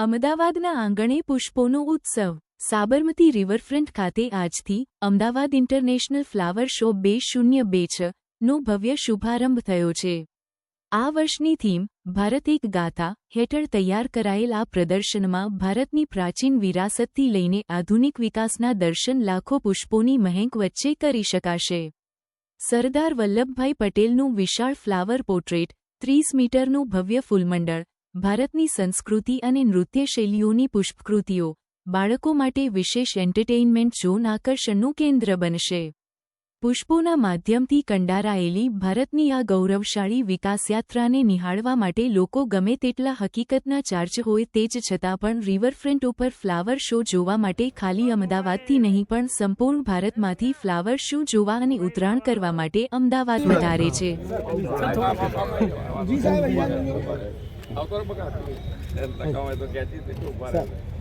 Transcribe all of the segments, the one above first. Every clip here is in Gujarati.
અમદાવાદના આંગણે પુષ્પોનો ઉત્સવ. સાબરમતી રિવરફ્રન્ટ ખાતે આજથી અમદાવાદ ઇન્ટરનેશનલ ફ્લાવર શો 2026 નો ભવ્ય શુભારંભ થયો છે. આ વર્ષની થીમ ભારત એક ગાથા હેઠળ તૈયાર કરાયેલ આ પ્રદર્શનમાં ભારતની પ્રાચીન વિરાસતથી લઈને આધુનિક વિકાસના દર્શન લાખો પુષ્પોની મહેંક વચ્ચે કરી શકાશે. સરદાર વલ્લભભાઈ પટેલનું વિશાળ ફ્લાવર પોર્ટ્રેટ, 30 મીટરનું ભવ્ય ફૂલમંડળ, ભારતની સંસ્કૃતિ અને નૃત્ય શૈલીઓની પુષ્પકૃતિઓ, બાળકો માટે વિશેષ એન્ટરટેઇનમેન્ટ ઝોન આકર્ષણનું કેન્દ્ર બનશે. પુષ્પોના માધ્યમથી કંડારાયેલી ભારતની આ ગૌરવશાળી વિકાસયાત્રાને નિહાળવા માટે લોકો ગમે તેટલા હકીકતના ચાર્જ હોય તે જ છતાં પણ રિવરફ્રન્ટ ઉપર ફ્લાવર શો જોવા માટે ખાલી અમદાવાદથી નહીં પણ સંપૂર્ણ ભારતમાંથી ફ્લાવર શો જોવા અને ઉતરાણ કરવા માટે અમદાવાદ વધારે છે.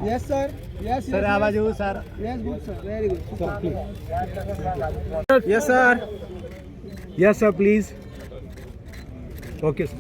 Yes, sir. Yes, sir. How are you, sir? Yes, good, sir. Very good. Sir, please. Yes, sir. Yes, sir. Please. Okay, sir.